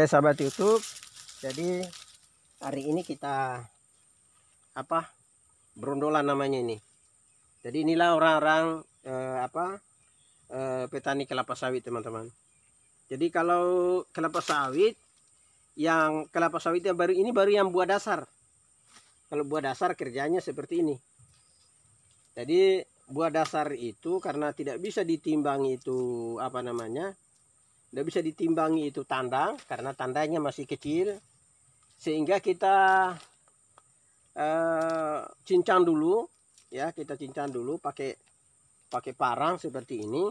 Oke sahabat YouTube, jadi hari ini kita berondolan namanya ini. Jadi inilah orang-orang petani kelapa sawit teman-teman. Jadi kalau kelapa sawit yang baru ini baru yang buah dasar. Kalau buah dasar kerjanya seperti ini. Jadi buah dasar itu karena tidak bisa ditimbangi itu tidak bisa ditimbangi itu tandang karena tandanya masih kecil, sehingga kita cincang dulu ya, kita cincang dulu pakai parang seperti ini.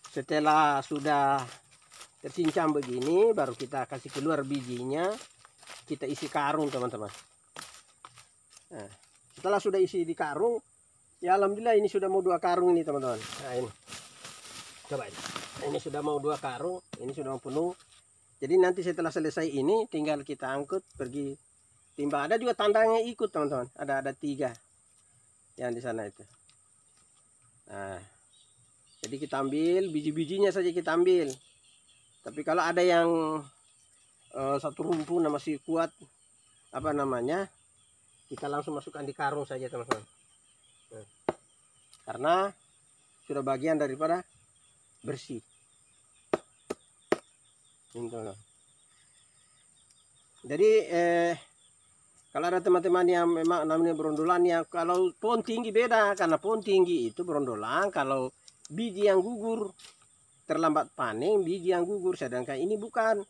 Setelah sudah tercincang begini baru kita kasih keluar bijinya, kita isi karung teman-teman. Nah, setelah sudah isi di karung ya, alhamdulillah ini sudah mau 2 karung ini teman-teman. Nah ini coba ini sudah mau 2 karung, ini sudah mau penuh. Jadi nanti setelah selesai ini tinggal kita angkut pergi timbang. Ada juga tandangnya ikut teman-teman, ada 3 yang di sana itu. Nah, jadi kita ambil biji-bijinya saja, kita ambil. Tapi kalau ada yang satu rumpun masih kuat kita langsung masukkan di karung saja teman-teman. Nah, karena sudah bagian daripada bersih. Jadi kalau ada teman-teman yang memang namanya berondolan ya, kalau pohon tinggi beda, karena pohon tinggi itu berondolan kalau biji yang gugur, terlambat panen biji yang gugur, sedangkan ini bukan.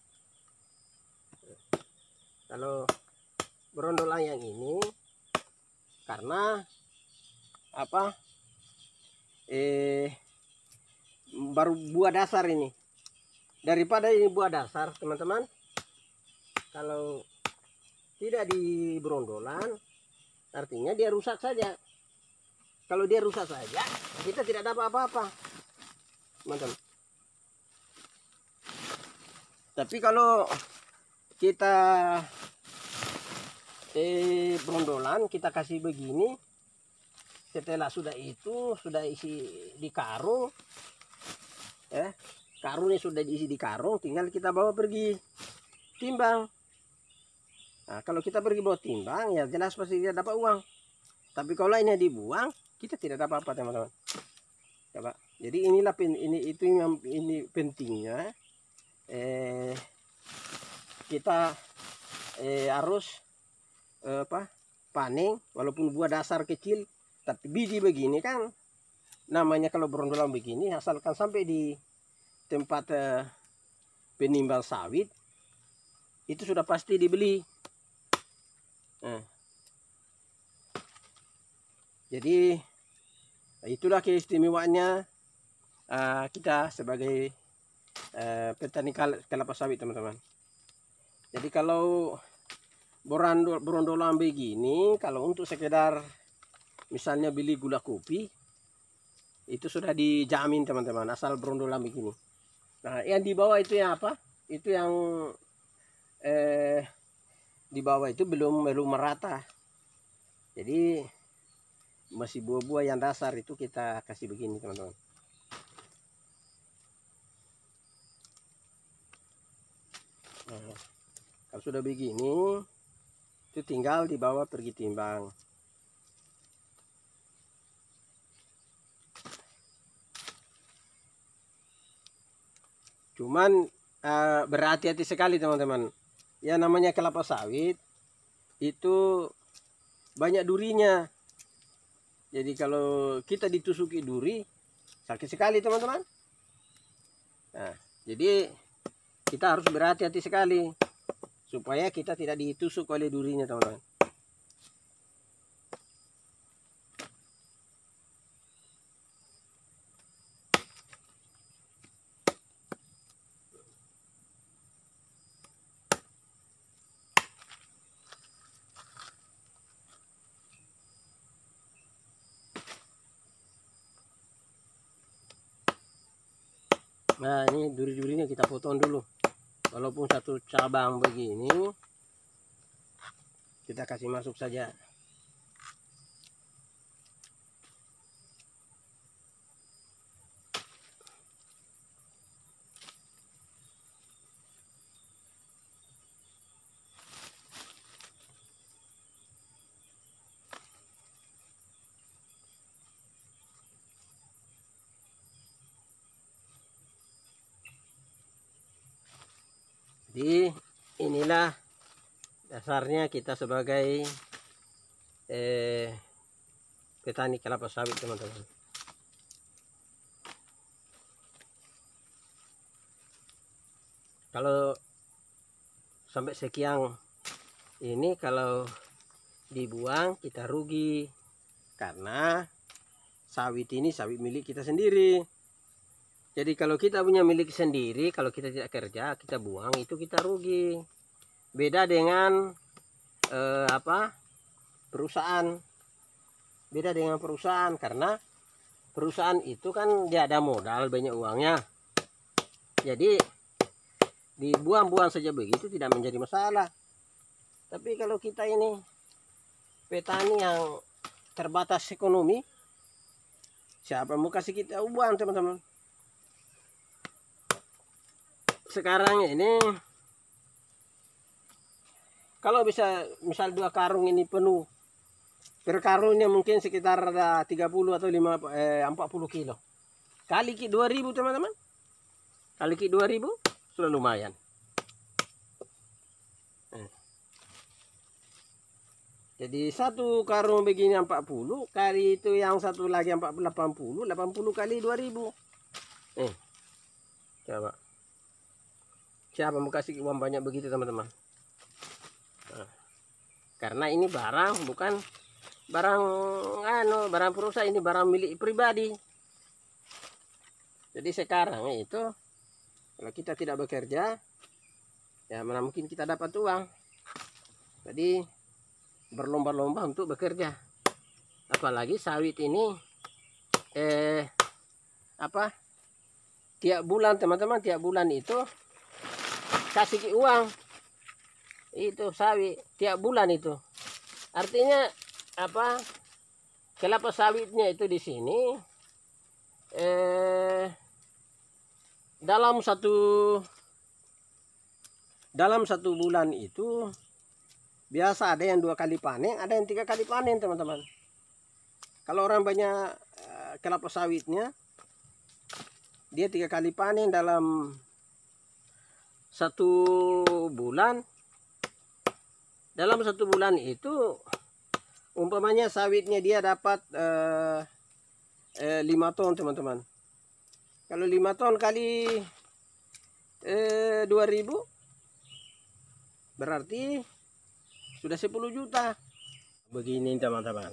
Kalau berondolan yang ini karena baru buah dasar ini. Daripada ini buah dasar teman-teman, kalau tidak di berondolan artinya dia rusak saja. Kalau dia rusak saja kita tidak dapat apa-apa teman-teman. Tapi kalau kita berondolan, kita kasih begini, setelah sudah isi di karung ya, karungnya sudah diisi di karung, tinggal kita bawa pergi timbang. Nah, kalau kita pergi bawa timbang ya jelas pasti kita dapat uang. Tapi kalau ini dibuang, kita tidak dapat apa teman-teman. Coba. Jadi inilah ini pentingnya kita harus panen walaupun buah dasar kecil, tapi biji begini kan namanya kalau berondolan begini, asalkan sampai di tempat penimbang sawit itu sudah pasti dibeli. Nah, jadi itulah keistimewaannya kita sebagai petani kelapa sawit teman-teman. Jadi kalau berondolan begini, kalau untuk sekedar misalnya beli gula kopi itu sudah dijamin teman-teman, asal berondolan begini. Nah, yang di bawah itu yang apa? Itu yang di bawah itu belum merata. Jadi masih buah-buah yang dasar itu kita kasih begini teman-teman. Nah, kalau sudah begini itu tinggal dibawa pergi timbang. Cuman berhati-hati sekali teman-teman. Ya namanya kelapa sawit itu banyak durinya. Jadi kalau kita ditusuki duri sakit sekali teman-teman. Nah, jadi kita harus berhati-hati sekali supaya kita tidak ditusuk oleh durinya teman-teman. Nah, ini duri-durinya kita potong dulu. Walaupun satu cabang begini, kita kasih masuk saja. Jadi inilah dasarnya kita sebagai petani kelapa sawit, teman-teman. Kalau sampai sekian ini, kalau dibuang kita rugi, karena sawit ini sawit milik kita sendiri. Jadi kalau kita punya milik sendiri, kalau kita tidak kerja, kita buang, itu kita rugi. Beda dengan perusahaan. Beda dengan perusahaan, karena perusahaan itu kan dia ada modal, banyak uangnya. Jadi dibuang-buang saja begitu tidak menjadi masalah. Tapi kalau kita ini petani yang terbatas ekonomi, siapa mau kasih kita uang, teman-teman? Sekarang ini kalau bisa misal 2 karung ini penuh, per karungnya mungkin sekitar ada 30 atau 40 kilo. Kali 2.000, teman-teman. Kali 2.000 sudah lumayan. Jadi 1 karung begini 40, kali itu yang satu lagi 80 kali 2.000. Coba. Siapa mau kasih uang banyak begitu, teman-teman? Karena ini barang, bukan barang barang perusahaan, ini barang milik pribadi. Jadi sekarang itu kalau kita tidak bekerja, ya mana mungkin kita dapat uang. Jadi berlomba-lomba untuk bekerja. Apalagi sawit ini tiap bulan, teman-teman, tiap bulan itu kasih uang. Itu sawit tiap bulan itu. Artinya kelapa sawitnya itu di sini dalam satu bulan itu biasa ada yang 2 kali panen, ada yang 3 kali panen, teman-teman. Kalau orang banyak kelapa sawitnya, dia 3 kali panen dalam 1 bulan. Dalam 1 bulan itu umpamanya sawitnya dia dapat 5 ton, teman-teman. Kalau 5 ton kali 2.000 berarti sudah 10 juta. Begini, teman-teman.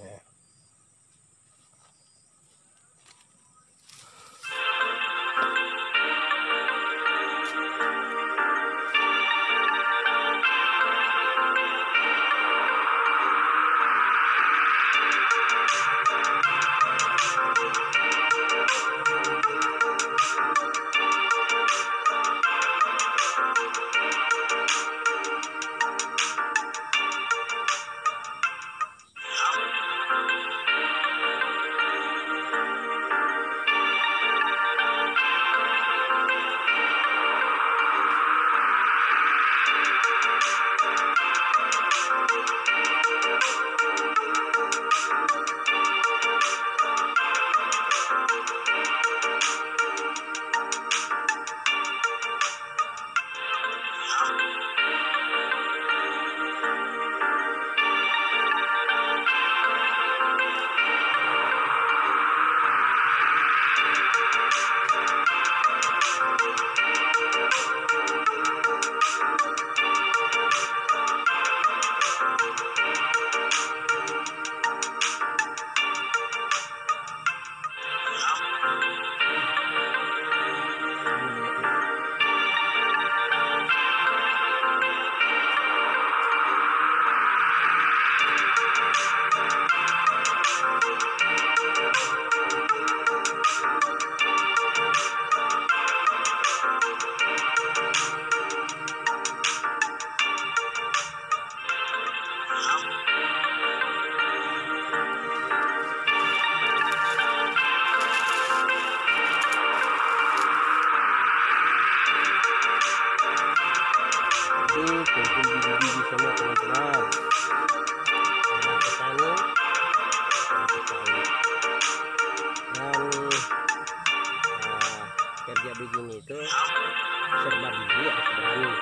Kerja begini itu serba biji, harus berani.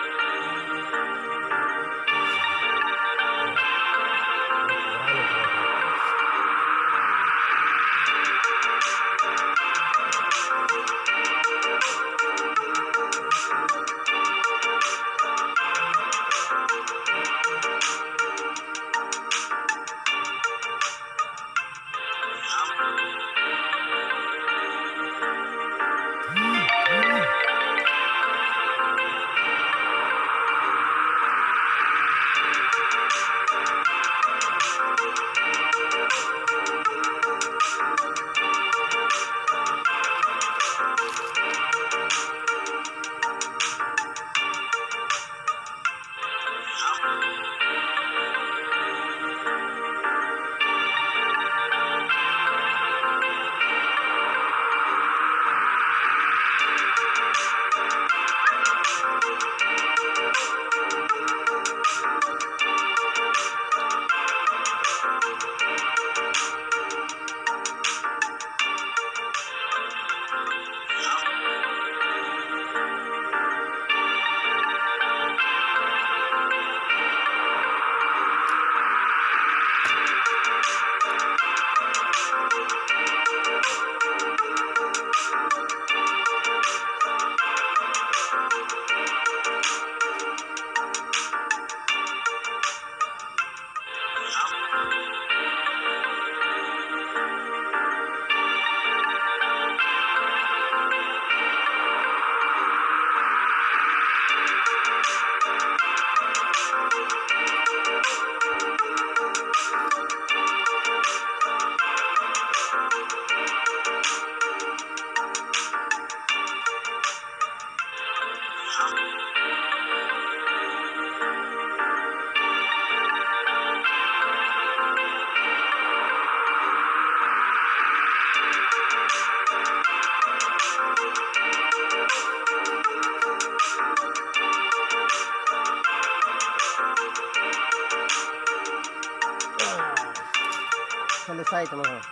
selesai teman-teman.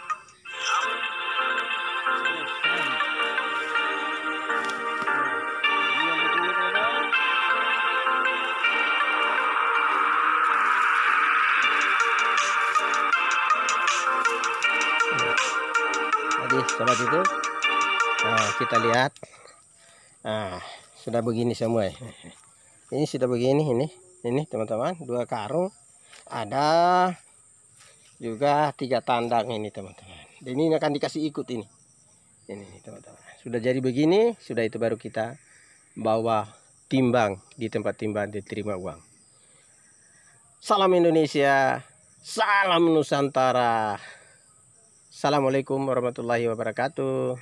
Jadi sobat itu, nah, kita lihat, nah, sudah begini semua ya. Ini sudah begini, ini teman-teman, 2 karung, ada juga 3 tandang ini teman-teman. Dan ini akan dikasih ikut ini teman-teman. Sudah jadi begini, sudah itu baru kita bawa timbang di tempat timbang, diterima uang. Salam Indonesia, salam Nusantara. Assalamualaikum warahmatullahi wabarakatuh.